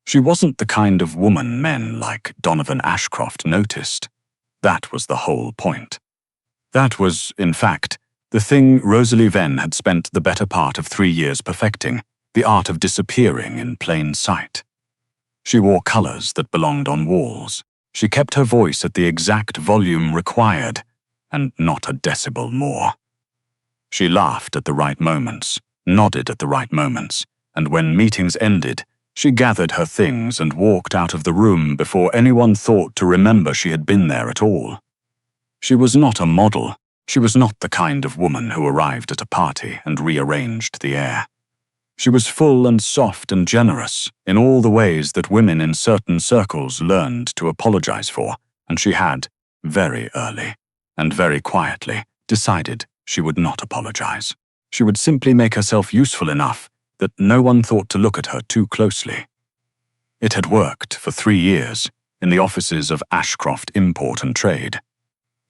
She wasn't the kind of woman men like Donovan Ashcroft noticed. That was the whole point. That was, in fact, the thing Rosalie Venn had spent the better part of 3 years perfecting, the art of disappearing in plain sight. She wore colors that belonged on walls. She kept her voice at the exact volume required, and not a decibel more. She laughed at the right moments, nodded at the right moments, and when meetings ended, she gathered her things and walked out of the room before anyone thought to remember she had been there at all. She was not a model. She was not the kind of woman who arrived at a party and rearranged the air. She was full and soft and generous in all the ways that women in certain circles learned to apologize for, and she had, very early, and very quietly, decided she would not apologize. She would simply make herself useful enough that no one thought to look at her too closely. It had worked for 3 years in the offices of Ashcroft Import and Trade.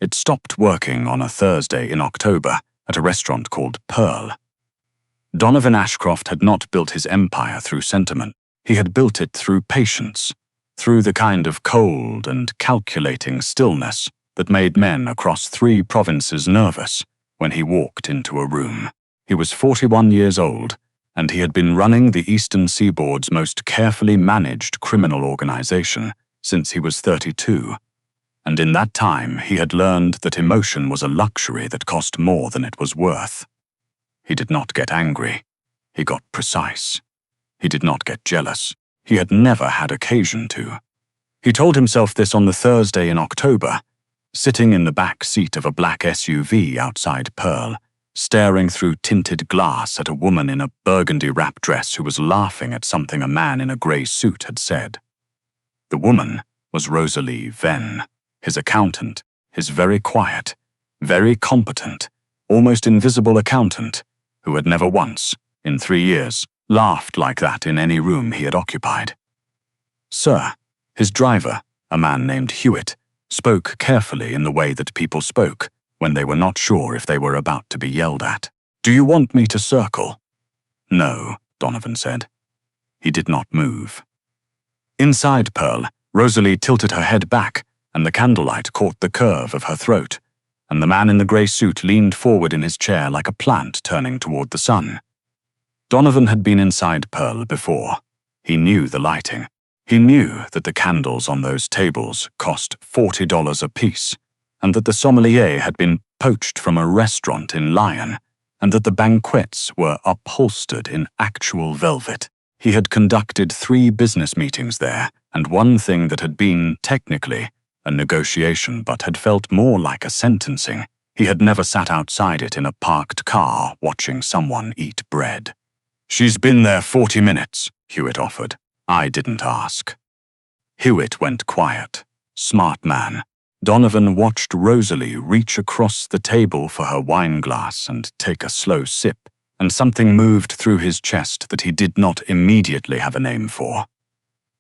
It stopped working on a Thursday in October at a restaurant called Pearl. Donovan Ashcroft had not built his empire through sentiment. He had built it through patience, through the kind of cold and calculating stillness that made men across 3 provinces nervous when he walked into a room. He was 41 years old, and he had been running the Eastern Seaboard's most carefully managed criminal organization since he was 32. And in that time he had learned that emotion was a luxury that cost more than it was worth. He did not get angry. He got precise. He did not get jealous. He had never had occasion to. He told himself this on the Thursday in October, sitting in the back seat of a black SUV outside Pearl, staring through tinted glass at a woman in a burgundy wrap dress who was laughing at something a man in a grey suit had said. The woman was Rosalie Venn, his accountant, his very quiet, very competent, almost invisible accountant, who had never once, in 3 years, laughed like that in any room he had occupied. Sir, his driver, a man named Hewitt, spoke carefully in the way that people spoke when they were not sure if they were about to be yelled at. Do you want me to circle? No, Donovan said. He did not move. Inside Pearl, Rosalie tilted her head back, and the candlelight caught the curve of her throat, and the man in the grey suit leaned forward in his chair like a plant turning toward the sun. Donovan had been inside Pearl before. He knew the lighting. He knew that the candles on those tables cost $40 apiece, and that the sommelier had been poached from a restaurant in Lyon, and that the banquets were upholstered in actual velvet. He had conducted 3 business meetings there, and one thing that had been, technically, a negotiation but had felt more like a sentencing. He had never sat outside it in a parked car watching someone eat bread. She's been there 40 minutes, Hewitt offered. I didn't ask. Hewitt went quiet. Smart man. Donovan watched Rosalie reach across the table for her wine glass and take a slow sip, and something moved through his chest that he did not immediately have a name for.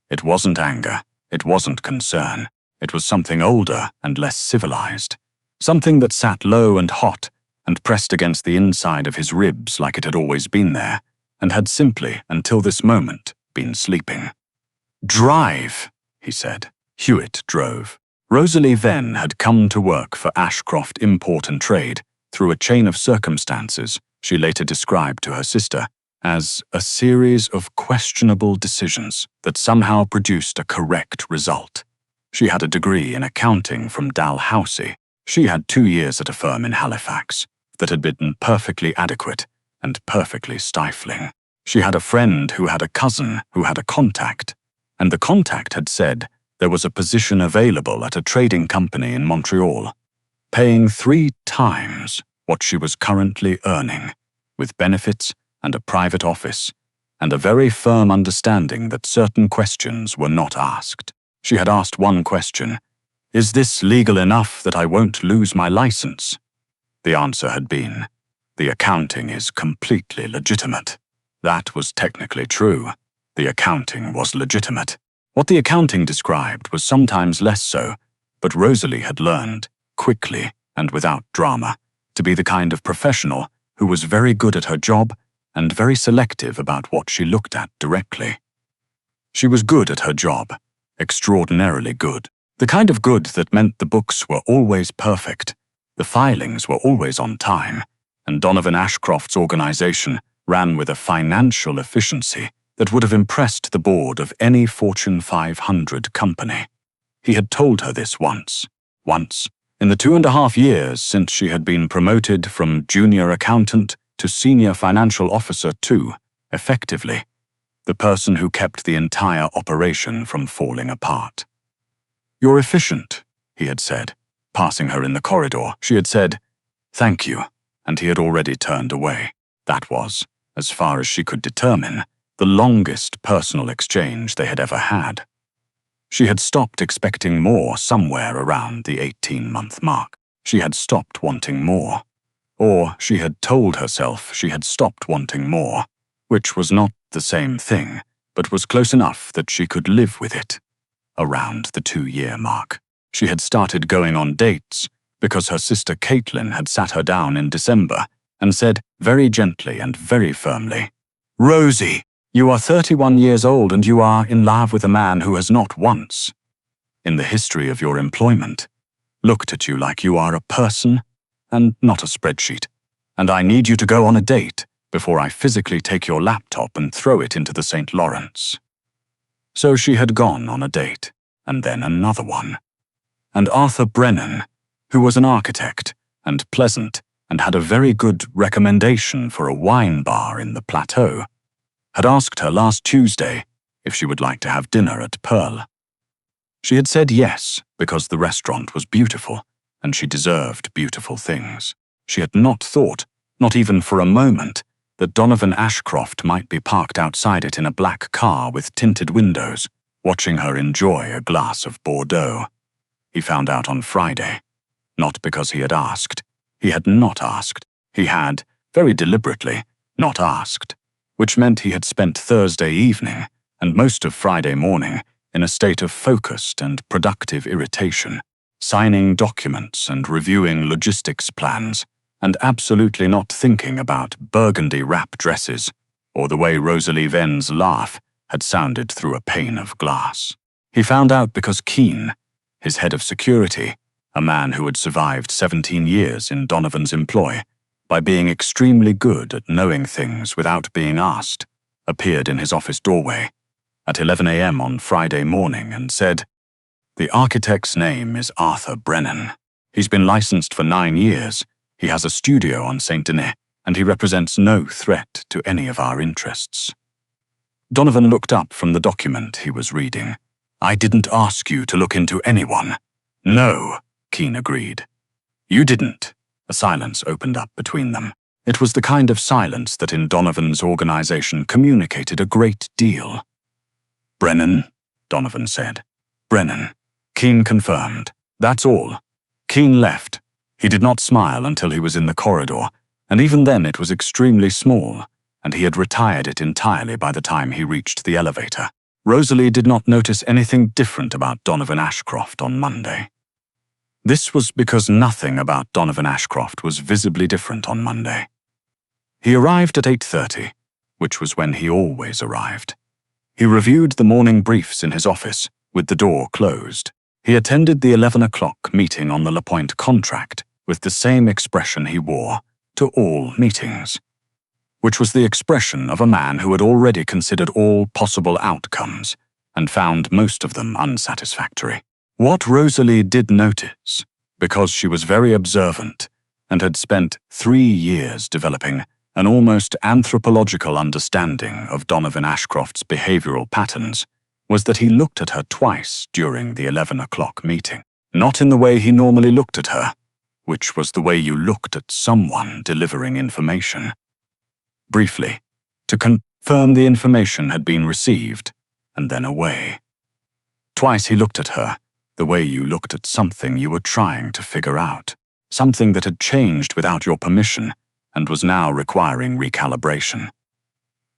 It wasn't anger. It wasn't concern. It was something older and less civilized. Something that sat low and hot and pressed against the inside of his ribs like it had always been there, and had simply, until this moment, been sleeping. Drive, he said. Hewitt drove. Rosalie Venn had come to work for Ashcroft Import and Trade through a chain of circumstances she later described to her sister as a series of questionable decisions that somehow produced a correct result. She had a degree in accounting from Dalhousie. She had 2 years at a firm in Halifax that had been perfectly adequate and perfectly stifling. She had a friend who had a cousin who had a contact, and the contact had said there was a position available at a trading company in Montreal, paying 3 times what she was currently earning, with benefits and a private office, and a very firm understanding that certain questions were not asked. She had asked one question: is this legal enough that I won't lose my license? The answer had been, the accounting is completely legitimate. That was technically true. The accounting was legitimate. What the accounting described was sometimes less so, but Rosalie had learned, quickly and without drama, to be the kind of professional who was very good at her job and very selective about what she looked at directly. She was good at her job, extraordinarily good. The kind of good that meant the books were always perfect, the filings were always on time, and Donovan Ashcroft's organization ran with a financial efficiency that would have impressed the board of any Fortune 500 company. He had told her this once, in the 2.5 years since she had been promoted from junior accountant to senior financial officer to, effectively, the person who kept the entire operation from falling apart. "You're efficient," he had said. Passing her in the corridor, she had said, "Thank you," and he had already turned away. That was, as far as she could determine, the longest personal exchange they had ever had. She had stopped expecting more somewhere around the 18-month mark. She had stopped wanting more. Or she had told herself she had stopped wanting more, which was not the same thing, but was close enough that she could live with it. Around the 2-year mark, she had started going on dates because her sister Caitlin had sat her down in December and said very gently and very firmly, "Rosie, you are 31 years old and you are in love with a man who has not once, in the history of your employment, looked at you like you are a person and not a spreadsheet, and I need you to go on a date before I physically take your laptop and throw it into the St. Lawrence." So she had gone on a date, and then another one. And Arthur Brennan, who was an architect and pleasant and had a very good recommendation for a wine bar in the Plateau, had asked her last Tuesday if she would like to have dinner at Pearl. She had said yes because the restaurant was beautiful and she deserved beautiful things. She had not thought, not even for a moment, that Donovan Ashcroft might be parked outside it in a black car with tinted windows, watching her enjoy a glass of Bordeaux. He found out on Friday. Not because he had asked. He had not asked. He had, very deliberately, not asked, which meant he had spent Thursday evening and most of Friday morning in a state of focused and productive irritation, signing documents and reviewing logistics plans, and absolutely not thinking about burgundy wrap dresses or the way Rosalie Venn's laugh had sounded through a pane of glass. He found out because Keane, his head of security, a man who had survived 17 years in Donovan's employ, by being extremely good at knowing things without being asked, appeared in his office doorway at 11 a.m. on Friday morning and said, "The architect's name is Arthur Brennan. He's been licensed for 9 years. He has a studio on St. Denis, and he represents no threat to any of our interests." Donovan looked up from the document he was reading. "I didn't ask you to look into anyone." "No," Keane agreed. "You didn't." A silence opened up between them. It was the kind of silence that in Donovan's organization communicated a great deal. "Brennan," Donovan said. "Brennan." Keane confirmed. "That's all." Keane left. He did not smile until he was in the corridor, and even then it was extremely small, and he had retired it entirely by the time he reached the elevator. Rosalie did not notice anything different about Donovan Ashcroft on Monday. This was because nothing about Donovan Ashcroft was visibly different on Monday. He arrived at 8:30, which was when he always arrived. He reviewed the morning briefs in his office, with the door closed. He attended the 11 o'clock meeting on the LaPointe contract with the same expression he wore to all meetings, which was the expression of a man who had already considered all possible outcomes and found most of them unsatisfactory. What Rosalie did notice, because she was very observant and had spent 3 years developing an almost anthropological understanding of Donovan Ashcroft's behavioral patterns, was that he looked at her twice during the 11 o'clock meeting. Not in the way he normally looked at her, which was the way you looked at someone delivering information. Briefly, to confirm the information had been received, and then away. Twice he looked at her, the way you looked at something you were trying to figure out, something that had changed without your permission and was now requiring recalibration.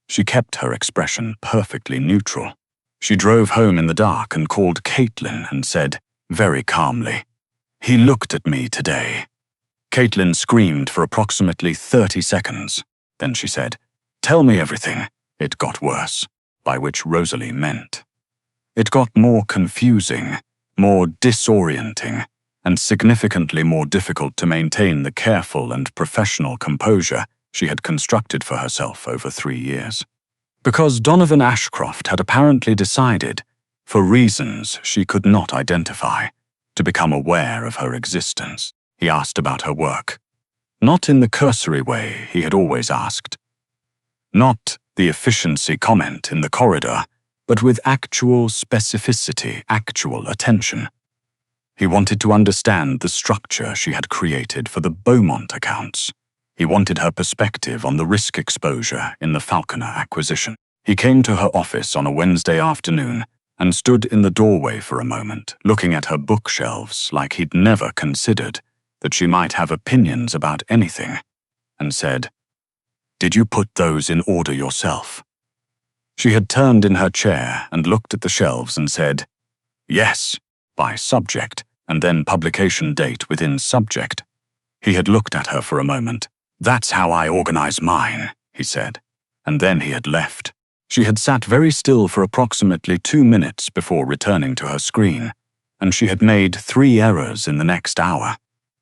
She kept her expression perfectly neutral. She drove home in the dark and called Caitlin and said, very calmly, "He looked at me today." Caitlin screamed for approximately 30 seconds. Then she said, "Tell me everything. It got worse," by which Rosalie meant It got more confusing, more disorienting, and significantly more difficult to maintain the careful and professional composure she had constructed for herself over 3 years. Because Donovan Ashcroft had apparently decided, for reasons she could not identify, to become aware of her existence. He asked about her work. Not in the cursory way he had always asked. Not the efficiency comment in the corridor, but with actual specificity, actual attention. He wanted to understand the structure she had created for the Beaumont accounts. He wanted her perspective on the risk exposure in the Falconer acquisition. He came to her office on a Wednesday afternoon and stood in the doorway for a moment, looking at her bookshelves like he'd never considered that she might have opinions about anything, and said, "Did you put those in order yourself?" She had turned in her chair and looked at the shelves and said, "Yes," by subject, and then publication date within subject. He had looked at her for a moment. "That's how I organize mine," he said, and then he had left. She had sat very still for approximately 2 minutes before returning to her screen, and she had made 3 errors in the next hour,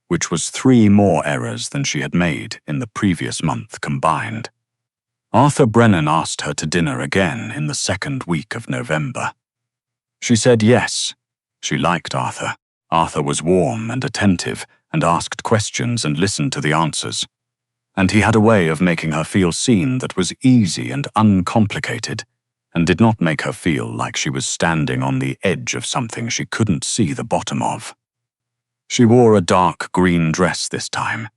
which was 3 more errors than she had made in the previous month combined. Arthur Brennan asked her to dinner again in the 2nd week of November. She said yes. She liked Arthur. Arthur was warm and attentive and asked questions and listened to the answers. And he had a way of making her feel seen that was easy and uncomplicated, and did not make her feel like she was standing on the edge of something she couldn't see the bottom of. She wore a dark green dress this time.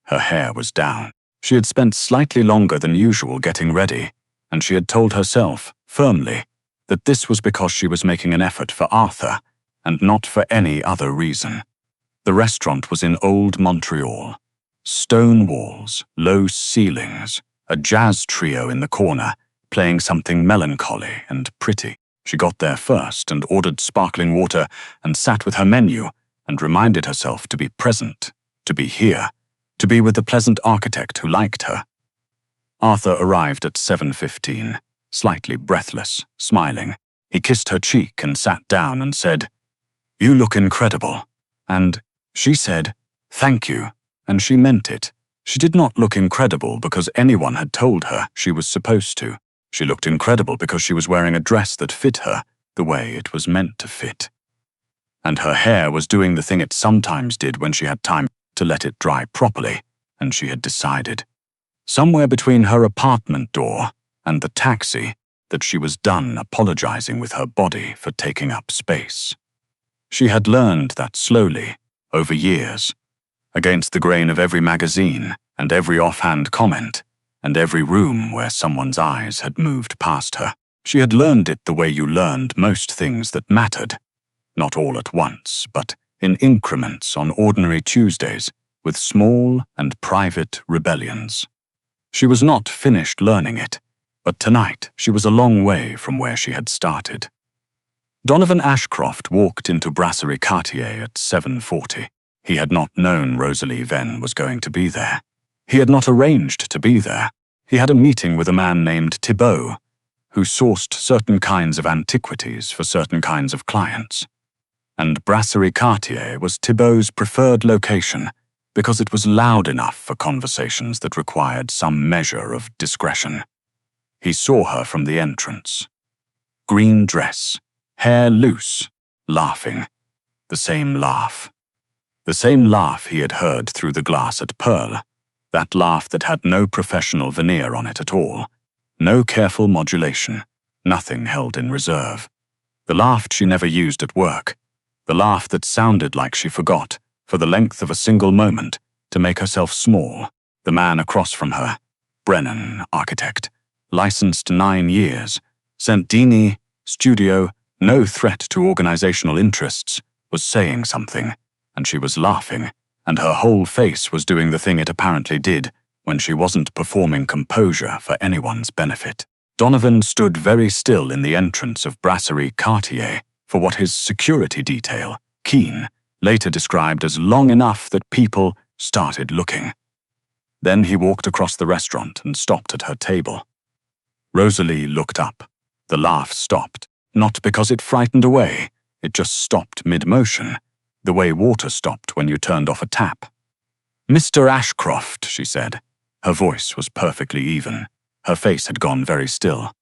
Her hair was down. She had spent slightly longer than usual getting ready, and she had told herself, firmly, that this was because she was making an effort for Arthur, and not for any other reason. The restaurant was in Old Montreal. Stone walls, low ceilings, a jazz trio in the corner, playing something melancholy and pretty. She got there first and ordered sparkling water and sat with her menu and reminded herself to be present, to be here, to be with the pleasant architect who liked her. Arthur arrived at 7:15, slightly breathless, smiling. He kissed her cheek and sat down and said, "You look incredible." And she said, "Thank you," and she meant it. She did not look incredible because anyone had told her she was supposed to. She looked incredible because she was wearing a dress that fit her the way it was meant to fit. And her hair was doing the thing it sometimes did when she had time to let it dry properly, and she had decided, somewhere between her apartment door and the taxi, that she was done apologizing with her body for taking up space. She had learned that slowly, over years, against the grain of every magazine and every offhand comment, and every room where someone's eyes had moved past her. She had learned it the way you learned most things that mattered, not all at once, but in increments on ordinary Tuesdays, with small and private rebellions. She was not finished learning it, but tonight she was a long way from where she had started. Donovan Ashcroft walked into Brasserie Cartier at 7:40. He had not known Rosalie Venn was going to be there. He had not arranged to be there. He had a meeting with a man named Thibault, who sourced certain kinds of antiquities for certain kinds of clients. And Brasserie Cartier was Thibault's preferred location because it was loud enough for conversations that required some measure of discretion. He saw her from the entrance. Green dress, hair loose, laughing. The same laugh. The same laugh he had heard through the glass at Pearl. That laugh that had no professional veneer on it at all. No careful modulation. Nothing held in reserve. The laugh she never used at work. The laugh that sounded like she forgot, for the length of a single moment, to make herself small. The man across from her, Brennan, architect, licensed 9 years, Sentini, studio, no threat to organizational interests, was saying something, and she was laughing, and her whole face was doing the thing it apparently did when she wasn't performing composure for anyone's benefit. Donovan stood very still in the entrance of Brasserie Cartier for what his security detail, Keen, later described as long enough that people started looking. Then he walked across the restaurant and stopped at her table. Rosalie looked up. The laugh stopped. Not because it frightened away. It just stopped mid-motion, the way water stopped when you turned off a tap. "Mr. Ashcroft," she said. Her voice was perfectly even. Her face had gone very still.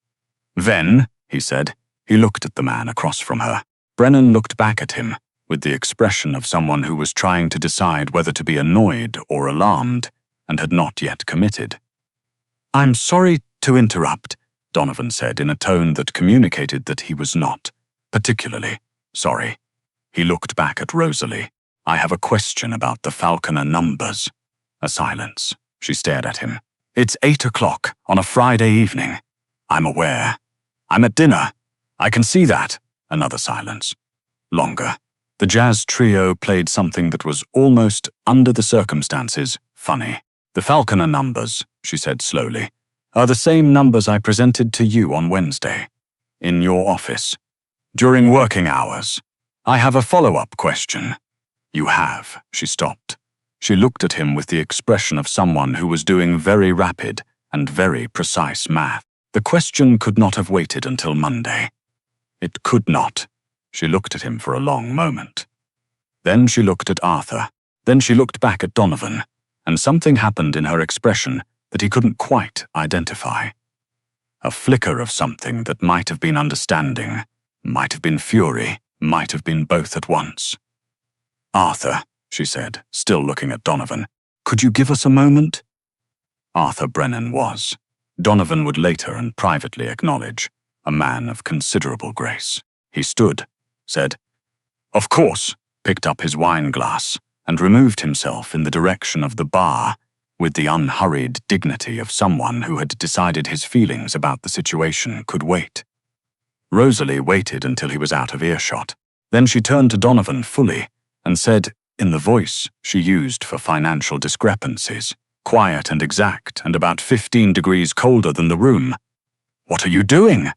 "Ven," he said. He looked at the man across from her. Brennan looked back at him, with the expression of someone who was trying to decide whether to be annoyed or alarmed, and had not yet committed. "I'm sorry to interrupt," Donovan said in a tone that communicated that he was not particularly sorry. He looked back at Rosalie. "I have a question about the Falconer numbers." A silence. She stared at him. "It's 8 o'clock on a Friday evening." "I'm aware. I'm at dinner. I can see that." Another silence. Longer. The jazz trio played something that was almost, under the circumstances, funny. "The Falconer numbers," she said slowly, "are the same numbers I presented to you on Wednesday. In your office. During working hours. I have a follow-up question." "You have." She stopped. She looked at him with the expression of someone who was doing very rapid and very precise math. The question could not have waited until Monday. It could not. She looked at him for a long moment. Then she looked at Arthur. Then she looked back at Donovan, and something happened in her expression that he couldn't quite identify. A flicker of something that might have been understanding, might have been fury, might have been both at once. "Arthur," she said, still looking at Donovan, "could you give us a moment?" Arthur Brennan was, Donovan would later and privately acknowledge, a man of considerable grace. He stood, said, "Of course," picked up his wine glass, and removed himself in the direction of the bar, with the unhurried dignity of someone who had decided his feelings about the situation could wait. Rosalie waited until he was out of earshot. Then she turned to Donovan fully and said, in the voice she used for financial discrepancies, quiet and exact and about 15 degrees colder than the room, "What are you doing?"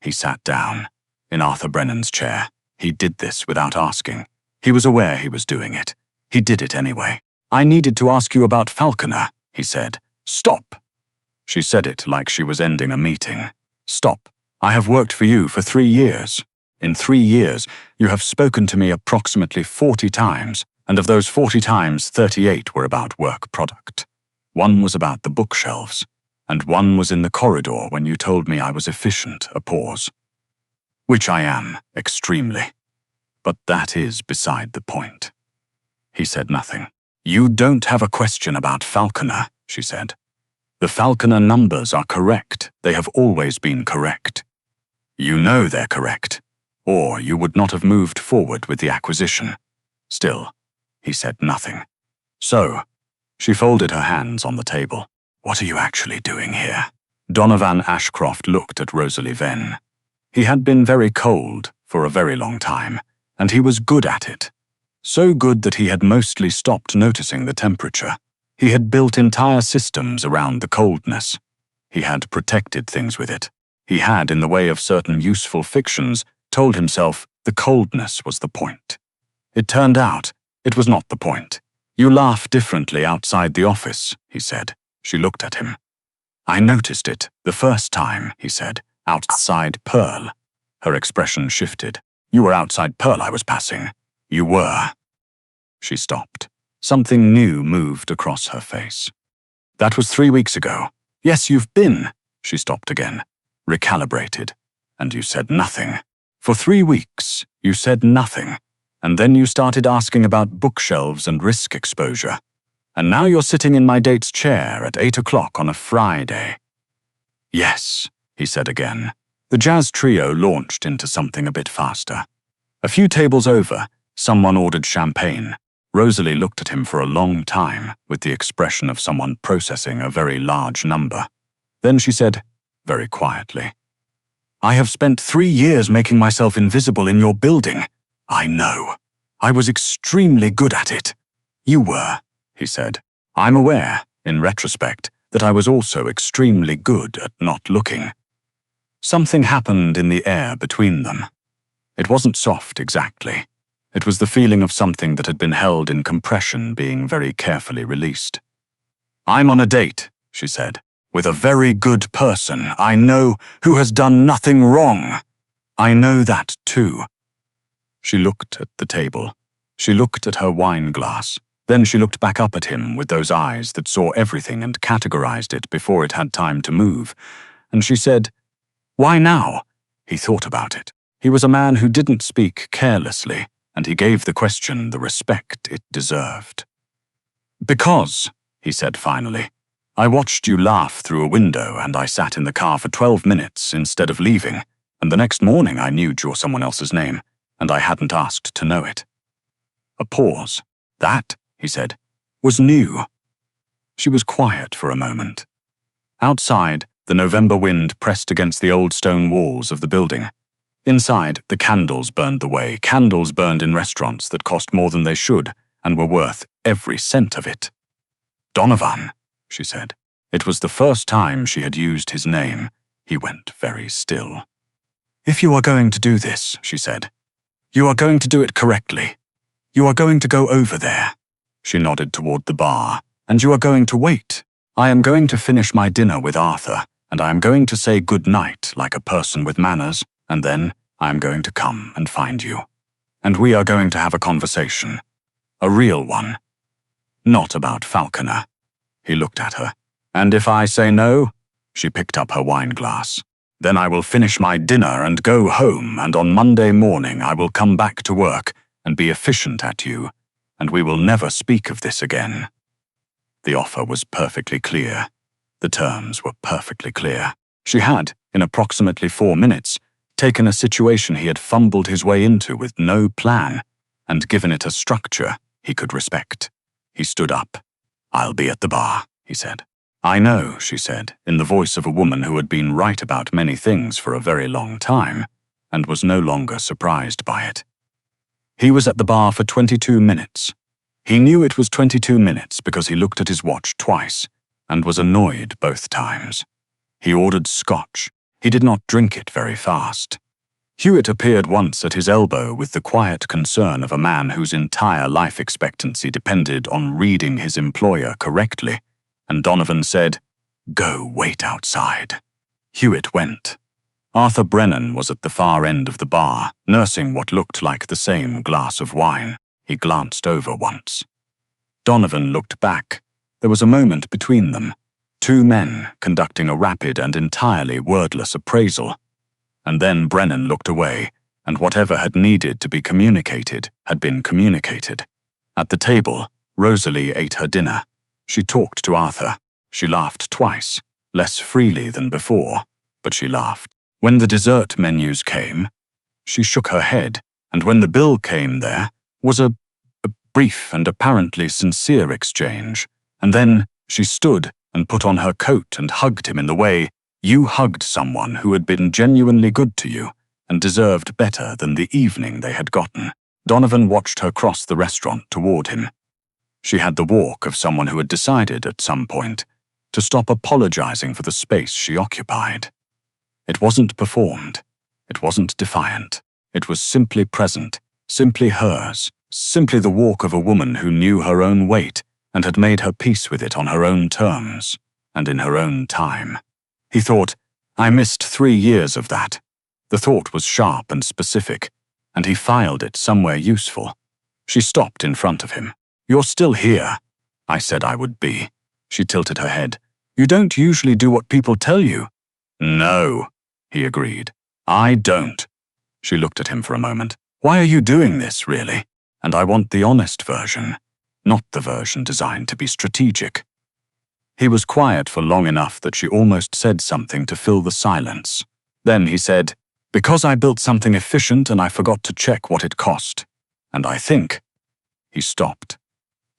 He sat down, in Arthur Brennan's chair. He did this without asking. He was aware he was doing it. He did it anyway. "I needed to ask you about Falconer," he said. "Stop." She said it like she was ending a meeting. "Stop. I have worked for you for 3 years. In 3 years, you have spoken to me approximately 40 times, and of those 40 times, 38 were about work product. 1 was about the bookshelves, and 1 was in the corridor when you told me I was efficient, a pause. Which I am, extremely. But that is beside the point." He said nothing. "You don't have a question about Falconer," she said. "The Falconer numbers are correct. They have always been correct. You know they're correct, or you would not have moved forward with the acquisition. Still, he said nothing. So, she folded her hands on the table. "What are you actually doing here?" Donovan Ashcroft looked at Rosalie Venn. He had been very cold for a very long time, and he was good at it. So good that he had mostly stopped noticing the temperature. He had built entire systems around the coldness. He had protected things with it. He had, in the way of certain useful fictions, told himself the coldness was the point. It turned out it was not the point. "You laugh differently outside the office," he said. She looked at him. "I noticed it the first time," he said. "Outside Pearl." Her expression shifted. "You were outside Pearl I was passing. You were." She stopped. Something new moved across her face. "That was 3 weeks ago." "Yes, you've been." She stopped again. "Recalibrated. And you said nothing. For 3 weeks, you said nothing. And then you started asking about bookshelves and risk exposure. And now you're sitting in my date's chair at 8 o'clock on a Friday." "Yes," he said again. The jazz trio launched into something a bit faster. A few tables over, someone ordered champagne. Rosalie looked at him for a long time, with the expression of someone processing a very large number. Then she said, very quietly, "I have spent 3 years making myself invisible in your building. I know. I was extremely good at it." "You were," he said. "I'm aware, in retrospect, that I was also extremely good at not looking." Something happened in the air between them. It wasn't soft exactly. It was the feeling of something that had been held in compression being very carefully released. "I'm on a date," she said, "with a very good person I know who has done nothing wrong." I know that too. She looked at the table. She looked at her wine glass. Then she looked back up at him with those eyes that saw everything and categorized it before it had time to move. And she said, "Why now?" He thought about it. He was a man who didn't speak carelessly, and he gave the question the respect it deserved. "Because," he said finally, "I watched you laugh through a window and I sat in the car for 12 minutes instead of leaving, and the next morning I knew you're someone else's name, and I hadn't asked to know it." A pause. "That," he said, "was new." She was quiet for a moment. Outside, the November wind pressed against the old stone walls of the building. Inside, the candles burned the way, candles burned in restaurants that cost more than they should and were worth every cent of it. "Donovan," she said. It was the first time she had used his name. He went very still. "If you are going to do this," she said, "you are going to do it correctly. You are going to go over there." She nodded toward the bar. "And you are going to wait. I am going to finish my dinner with Arthur, and I am going to say good night like a person with manners, and then I am going to come and find you. And we are going to have a conversation. A real one. Not about Falconer." He looked at her. "And if I say no?" She picked up her wine glass. "Then I will finish my dinner and go home, and on Monday morning I will come back to work and be efficient at you, and we will never speak of this again." The offer was perfectly clear. The terms were perfectly clear. She had, in approximately 4 minutes, taken a situation he had fumbled his way into with no plan, and given it a structure he could respect. He stood up. "I'll be at the bar," he said. "I know," she said, in the voice of a woman who had been right about many things for a very long time, and was no longer surprised by it. He was at the bar for 22 minutes. He knew it was 22 minutes because he looked at his watch twice, and was annoyed both times. He ordered scotch. He did not drink it very fast. Hewitt appeared once at his elbow with the quiet concern of a man whose entire life expectancy depended on reading his employer correctly, and Donovan said, "Go wait outside." Hewitt went. Arthur Brennan was at the far end of the bar, nursing what looked like the same glass of wine. He glanced over once. Donovan looked back. There was a moment between them. Two men conducting a rapid and entirely wordless appraisal. And then Brennan looked away, and whatever had needed to be communicated had been communicated. At the table, Rosalie ate her dinner. She talked to Arthur. She laughed twice, less freely than before, but she laughed. When the dessert menus came, she shook her head, and when the bill came there was a brief and apparently sincere exchange, and then she stood and put on her coat and hugged him in the way you hugged someone who had been genuinely good to you and deserved better than the evening they had gotten. Donovan watched her cross the restaurant toward him. She had the walk of someone who had decided at some point to stop apologizing for the space she occupied. It wasn't performed. It wasn't defiant. It was simply present, simply hers, simply the walk of a woman who knew her own weight and had made her peace with it on her own terms and in her own time. He thought, "I missed 3 years of that." The thought was sharp and specific, and he filed it somewhere useful. She stopped in front of him. "You're still here." "I said I would be." She tilted her head. "You don't usually do what people tell you." "No," he agreed. "I don't." She looked at him for a moment. "Why are you doing this, really? And I want the honest version, not the version designed to be strategic." He was quiet for long enough that she almost said something to fill the silence. Then he said, "Because I built something efficient and I forgot to check what it cost. And I think..." He stopped.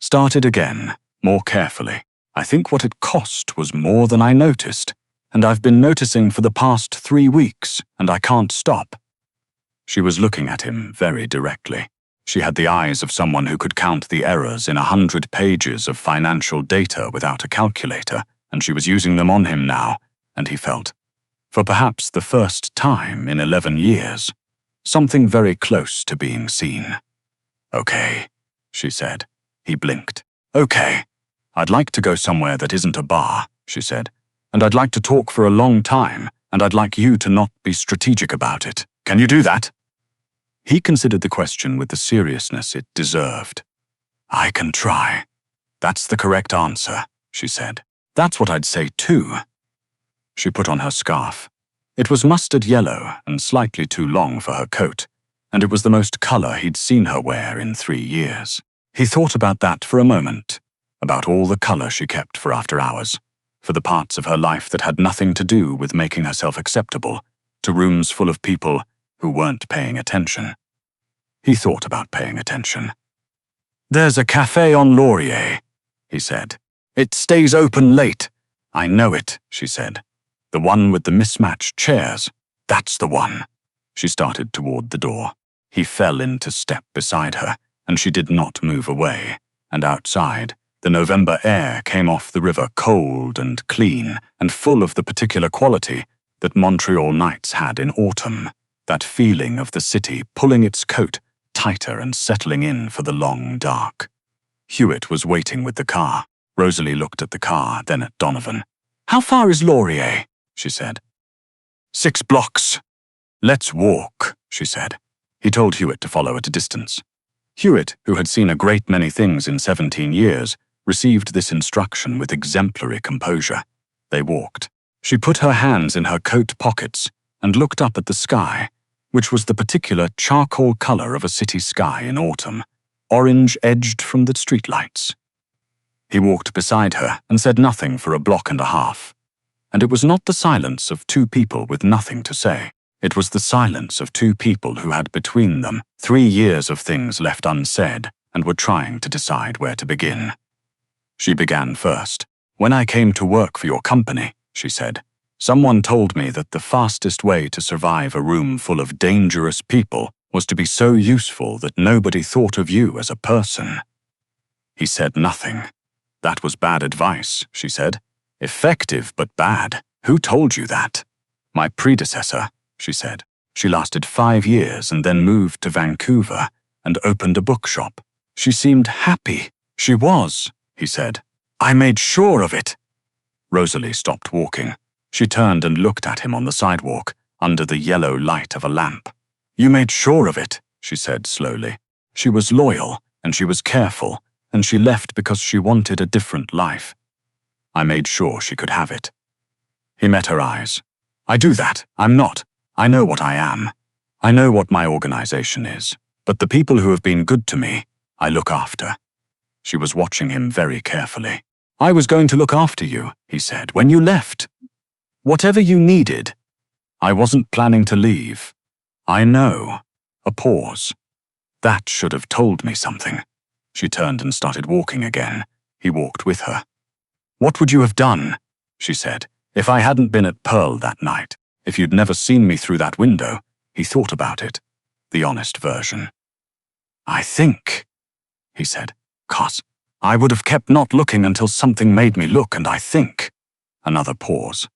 Started again, more carefully. "I think what it cost was more than I noticed, and I've been noticing for the past 3 weeks, and I can't stop." She was looking at him very directly. She had the eyes of someone who could count the errors in 100 pages of financial data without a calculator, and she was using them on him now, and he felt, for perhaps the first time in 11 years, something very close to being seen. "Okay," she said. He blinked. "Okay. I'd like to go somewhere that isn't a bar," she said, "and I'd like to talk for a long time, and I'd like you to not be strategic about it." Can you do that? He considered the question with the seriousness it deserved. I can try. That's the correct answer, she said. That's what I'd say too. She put on her scarf. It was mustard yellow and slightly too long for her coat, and it was the most color he'd seen her wear in 3 years. He thought about that for a moment, about all the color she kept for after hours, for the parts of her life that had nothing to do with making herself acceptable to rooms full of people who weren't paying attention. He thought about paying attention. There's a cafe on Laurier, he said. It stays open late. I know it, she said. The one with the mismatched chairs. That's the one. She started toward the door. He fell into step beside her, and she did not move away. And outside, the November air came off the river cold and clean and full of the particular quality that Montreal nights had in autumn, that feeling of the city pulling its coat tighter and settling in for the long dark. Hewitt was waiting with the car. Rosalie looked at the car, then at Donovan. How far is Laurier? She said. 6 blocks. Let's walk, she said. He told Hewitt to follow at a distance. Hewitt, who had seen a great many things in 17 years, received this instruction with exemplary composure. They walked. She put her hands in her coat pockets and looked up at the sky, which was the particular charcoal color of a city sky in autumn, orange edged from the streetlights. He walked beside her and said nothing for a block and a half. And it was not the silence of 2 people with nothing to say. It was the silence of 2 people who had between them 3 years of things left unsaid and were trying to decide where to begin. She began first. When I came to work for your company, she said, someone told me that the fastest way to survive a room full of dangerous people was to be so useful that nobody thought of you as a person. He said nothing. That was bad advice, she said. Effective but bad. Who told you that? My predecessor, she said. She lasted 5 years and then moved to Vancouver and opened a bookshop. She seemed happy. She was, he said. I made sure of it. Rosalie stopped walking. She turned and looked at him on the sidewalk, under the yellow light of a lamp. You made sure of it, she said slowly. She was loyal, and she was careful, and she left because she wanted a different life. I made sure she could have it. He met her eyes. I do that. I'm not. I know what I am. I know what my organization is. But the people who have been good to me, I look after. She was watching him very carefully. I was going to look after you, he said, when you left. Whatever you needed. I wasn't planning to leave. I know. A pause. That should have told me something. She turned and started walking again. He walked with her. What would you have done, she said, if I hadn't been at Pearl that night, if you'd never seen me through that window? He thought about it. The honest version. I think, he said, 'cause I would have kept not looking until something made me look, and I think. Another pause.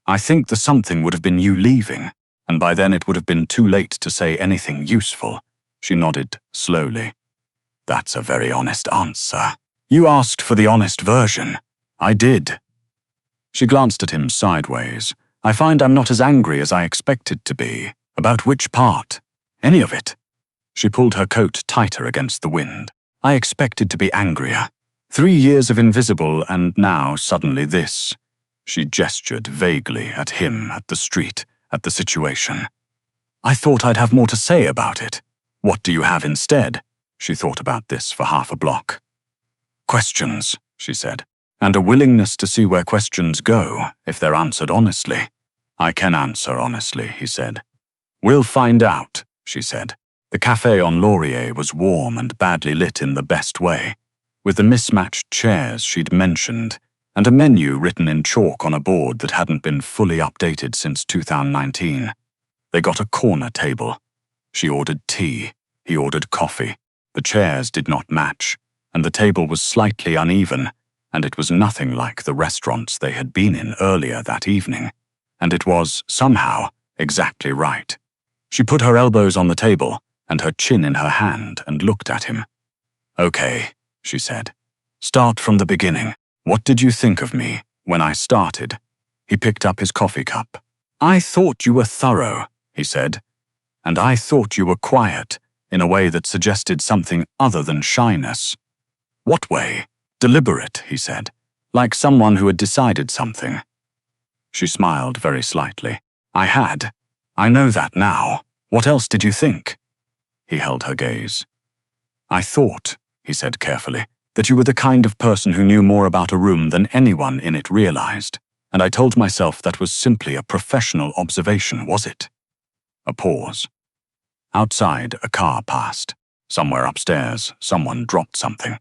I think the something would have been you leaving, and by then it would have been too late to say anything useful. She nodded slowly. That's a very honest answer. You asked for the honest version. I did. She glanced at him sideways. I find I'm not as angry as I expected to be. About which part? Any of it. She pulled her coat tighter against the wind. I expected to be angrier. 3 years of invisible, and now suddenly this. She gestured vaguely at him, at the street, at the situation. I thought I'd have more to say about it. What do you have instead? She thought about this for half a block. Questions, she said, and a willingness to see where questions go, if they're answered honestly. I can answer honestly, he said. We'll find out, she said. The cafe on Laurier was warm and badly lit in the best way, with the mismatched chairs she'd mentioned, and a menu written in chalk on a board that hadn't been fully updated since 2019. They got a corner table. She ordered tea. He ordered coffee. The chairs did not match, and the table was slightly uneven, and it was nothing like the restaurants they had been in earlier that evening. And it was, somehow, exactly right. She put her elbows on the table and her chin in her hand and looked at him. Okay, she said. Start from the beginning. What did you think of me when I started? He picked up his coffee cup. I thought you were thorough, he said. And I thought you were quiet, in a way that suggested something other than shyness. What way? Deliberate, he said, like someone who had decided something. She smiled very slightly. I had. I know that now. What else did you think? He held her gaze. I thought, he said carefully, that you were the kind of person who knew more about a room than anyone in it realized, and I told myself that was simply a professional observation, was it? A pause. Outside, a car passed. Somewhere upstairs, someone dropped something.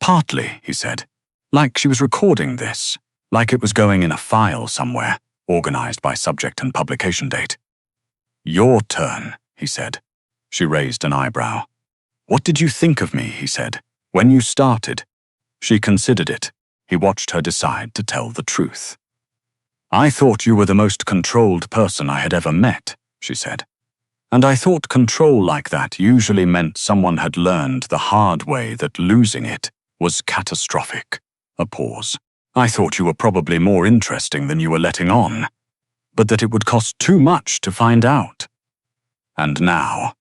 Partly, he said, like she was recording this, like it was going in a file somewhere, organized by subject and publication date. Your turn, he said. She raised an eyebrow. What did you think of me, he said, when you started? She considered it. He watched her decide to tell the truth. I thought you were the most controlled person I had ever met, she said. And I thought control like that usually meant someone had learned the hard way that losing it was catastrophic. A pause. I thought you were probably more interesting than you were letting on, but that it would cost too much to find out. And now,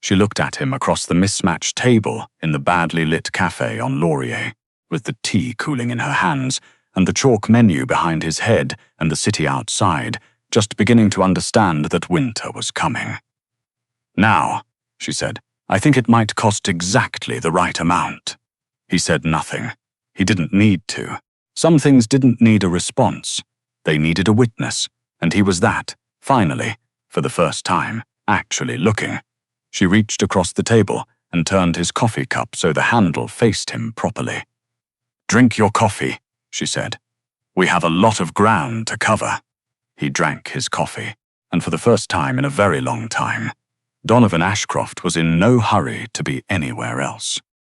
she looked at him across the mismatched table in the badly lit cafe on Laurier, with the tea cooling in her hands and the chalk menu behind his head and the city outside, just beginning to understand that winter was coming. Now, she said, I think it might cost exactly the right amount. He said nothing. He didn't need to. Some things didn't need a response. They needed a witness, and he was that, finally, for the first time, actually looking. She reached across the table and turned his coffee cup so the handle faced him properly. Drink your coffee, she said. We have a lot of ground to cover. He drank his coffee, and for the first time in a very long time, Donovan Ashcroft was in no hurry to be anywhere else.